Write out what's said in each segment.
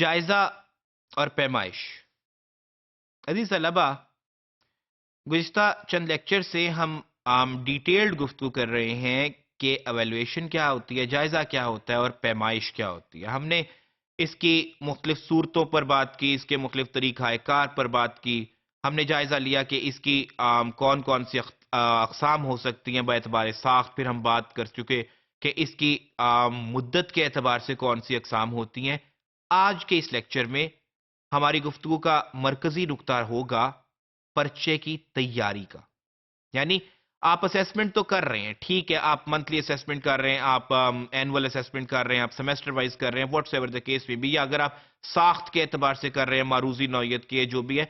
جائزہ اور پیمائش۔ عزیز طلبہ، گزشتہ چند لیکچر سے ہم ڈیٹیلڈ گفتگو کر رہے ہیں کہ ایویلویشن کیا ہوتی ہے، جائزہ کیا ہوتا ہے اور پیمائش کیا ہوتی ہے۔ ہم نے اس کی مختلف صورتوں پر بات کی، اس کے مختلف طریقہ کار پر بات کی۔ ہم نے جائزہ لیا کہ اس کی کون کون سی اقسام ہو سکتی ہیں باعتبار ساخت، پھر ہم بات کر چکے کہ اس کی مدت کے اعتبار سے کون سی اقسام ہوتی ہیں۔ آج کے اس لیکچر میں ہماری گفتگو کا مرکزی نقطہ ہوگا پرچے کی تیاری کا۔ یعنی آپ اسیسمنٹ تو کر رہے ہیں، ٹھیک ہے، آپ منتھلی اسیسمنٹ کر رہے ہیں، آپ اینول اسیسمنٹ کر رہے ہیں، آپ سیمیسٹر وائز کر رہے ہیں، واٹس ایور دا کیس میں بھی، یا اگر آپ ساخت کے اعتبار سے کر رہے ہیں، معروضی نوعیت کی ہے، جو بھی ہے،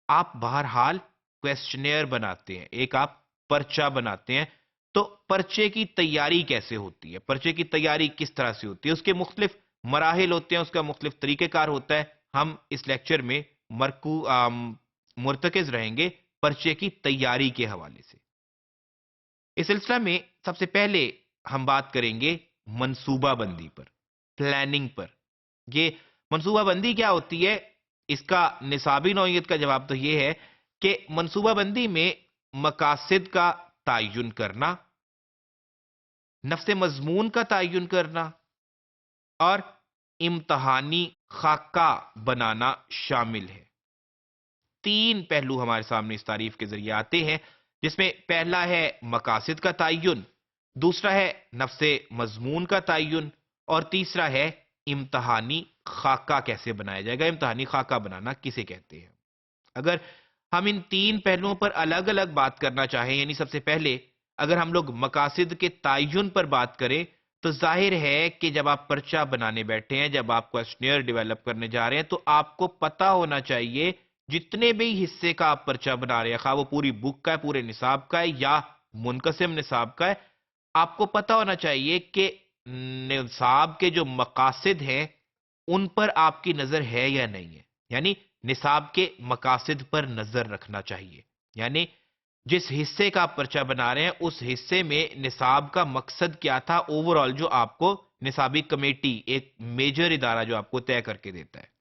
آپ بہرحال کویسچنیئر بناتے ہیں، ایک آپ پرچہ بناتے ہیں۔ تو پرچے کی تیاری کیسے ہوتی ہے، پرچے کی تیاری کس طرح سے ہوتی ہے، اس کے مختلف مراحل ہوتے ہیں، اس کا مختلف طریقہ کار ہوتا ہے۔ ہم اس لیکچر میں مرتکز رہیں گے پرچے کی تیاری کے حوالے سے۔ اس سلسلہ میں سب سے پہلے ہم بات کریں گے منصوبہ بندی پر، پلاننگ پر۔ یہ منصوبہ بندی کیا ہوتی ہے؟ اس کا نصابی نوعیت کا جواب تو یہ ہے کہ منصوبہ بندی میں مقاصد کا تعین کرنا، نفس مضمون کا تعین کرنا اور امتحانی خاکہ بنانا شامل ہے۔ تین پہلو ہمارے سامنے اس تعریف کے ذریعے آتے ہیں، جس میں پہلا ہے مقاصد کا تعین، دوسرا ہے نفس مضمون کا تعین، اور تیسرا ہے امتحانی خاکہ کیسے بنایا جائے گا، امتحانی خاکہ بنانا کسے کہتے ہیں۔ اگر ہم ان تین پہلوؤں پر الگ الگ بات کرنا چاہیں، یعنی سب سے پہلے اگر ہم لوگ مقاصد کے تعین پر بات کریں، تو ظاہر ہے کہ جب آپ پرچہ بنانے بیٹھے ہیں، جب آپ کویسچنیئر ڈیولپ کرنے جا رہے ہیں، تو آپ کو پتا ہونا چاہیے جتنے بھی حصے کا آپ پرچہ بنا رہے ہیں، خواہ وہ پوری بک کا ہے، پورے نصاب کا ہے یا منقسم نصاب کا ہے، آپ کو پتا ہونا چاہیے کہ نصاب کے جو مقاصد ہیں ان پر آپ کی نظر ہے یا نہیں ہے۔ یعنی نصاب کے مقاصد پر نظر رکھنا چاہیے، یعنی جس حصے کا آپ پرچہ بنا رہے ہیں اس حصے میں نصاب کا مقصد کیا تھا اوورآل، جو آپ کو نصابی کمیٹی، ایک میجر ادارہ جو آپ کو طے کر کے دیتا ہے۔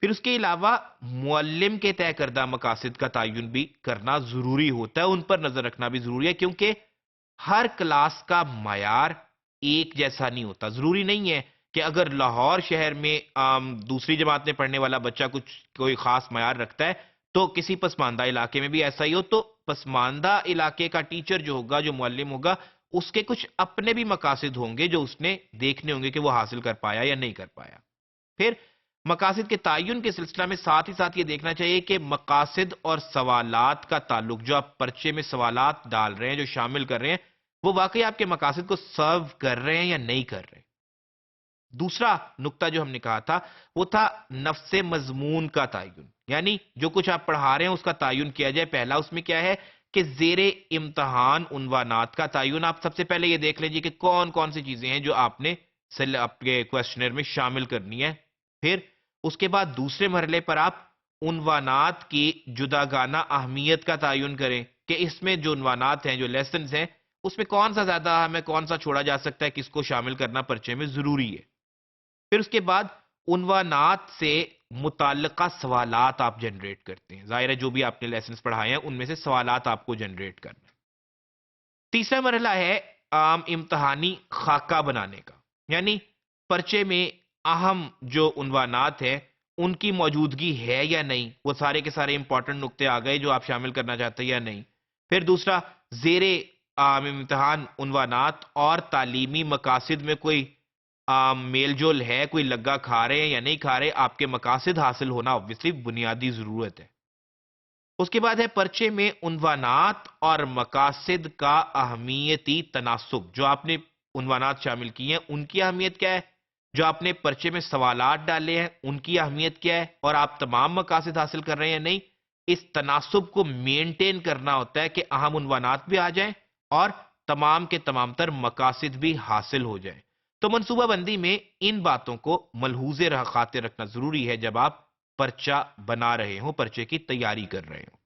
پھر اس کے علاوہ معلم کے طے کردہ مقاصد کا تعین بھی کرنا ضروری ہوتا ہے، ان پر نظر رکھنا بھی ضروری ہے، کیونکہ ہر کلاس کا معیار ایک جیسا نہیں ہوتا۔ ضروری نہیں ہے کہ اگر لاہور شہر میں دوسری جماعت میں پڑھنے والا بچہ کوئی خاص معیار رکھتا ہے تو کسی پسماندہ علاقے میں بھی ایسا ہی ہو، تو پسماندہ علاقے کا ٹیچر جو ہوگا، جو معلم ہوگا، اس کے کچھ اپنے بھی مقاصد ہوں گے جو اس نے دیکھنے ہوں گے کہ وہ حاصل کر پایا یا نہیں کر پایا۔ پھر مقاصد کے تعین کے سلسلہ میں ساتھ ہی ساتھ یہ دیکھنا چاہیے کہ مقاصد اور سوالات کا تعلق، جو آپ پرچے میں سوالات ڈال رہے ہیں، جو شامل کر رہے ہیں، وہ واقعی آپ کے مقاصد کو سرو کر رہے ہیں یا نہیں کر رہے۔ دوسرا نقطہ جو ہم نے کہا تھا وہ تھا نفس مضمون کا تعین، یعنی جو کچھ آپ پڑھا رہے ہیں اس کا تعین کیا جائے۔ پہلا اس میں کیا ہے کہ زیر امتحان عنوانات کا تعین۔ آپ سب سے پہلے یہ دیکھ لیجئے کہ کون کون سی چیزیں ہیں جو آپ نے اپنے کویسچنر میں شامل کرنی ہے۔ پھر اس کے بعد دوسرے مرحلے پر آپ عنوانات کی جداگانہ اہمیت کا تعین کریں کہ اس میں جو عنوانات ہیں، جو لیسنز ہیں، اس میں کون سا زیادہ اہم ہے، کون سا چھوڑا جا سکتا ہے، کس کو شامل کرنا پرچے میں ضروری ہے۔ پھر اس کے بعد عنوانات سے متعلقہ سوالات آپ جنریٹ کرتے ہیں۔ ظاہر ہے جو بھی آپ نے لیسنز پڑھائے ہیں ان میں سے سوالات آپ کو جنریٹ کرنا ہے۔ تیسرا مرحلہ ہے امتحانی خاکہ بنانے کا، یعنی پرچے میں اہم جو عنوانات ہیں ان کی موجودگی ہے یا نہیں، وہ سارے کے سارے امپورٹنٹ نقطے آ گئے جو آپ شامل کرنا چاہتے ہیں یا نہیں۔ پھر دوسرا، زیر امتحان عنوانات اور تعلیمی مقاصد میں کوئی میل جول ہے، کوئی لگا کھا رہے ہیں یا نہیں کھا رہے۔ آپ کے مقاصد حاصل ہونا obviously بنیادی ضرورت ہے۔ اس کے بعد ہے پرچے میں عنوانات اور مقاصد کا اہمیتی تناسب۔ جو آپ نے عنوانات شامل کی ہیں ان کی اہمیت کیا ہے، جو آپ نے پرچے میں سوالات ڈالے ہیں ان کی اہمیت کیا ہے، اور آپ تمام مقاصد حاصل کر رہے ہیں یا نہیں۔ اس تناسب کو مینٹین کرنا ہوتا ہے کہ اہم عنوانات بھی آ جائیں اور تمام کے تمام تر مقاصد بھی حاصل ہو جائیں۔ تو منصوبہ بندی میں ان باتوں کو ملحوظ خاطر رکھنا ضروری ہے جب آپ پرچہ بنا رہے ہوں، پرچے کی تیاری کر رہے ہوں۔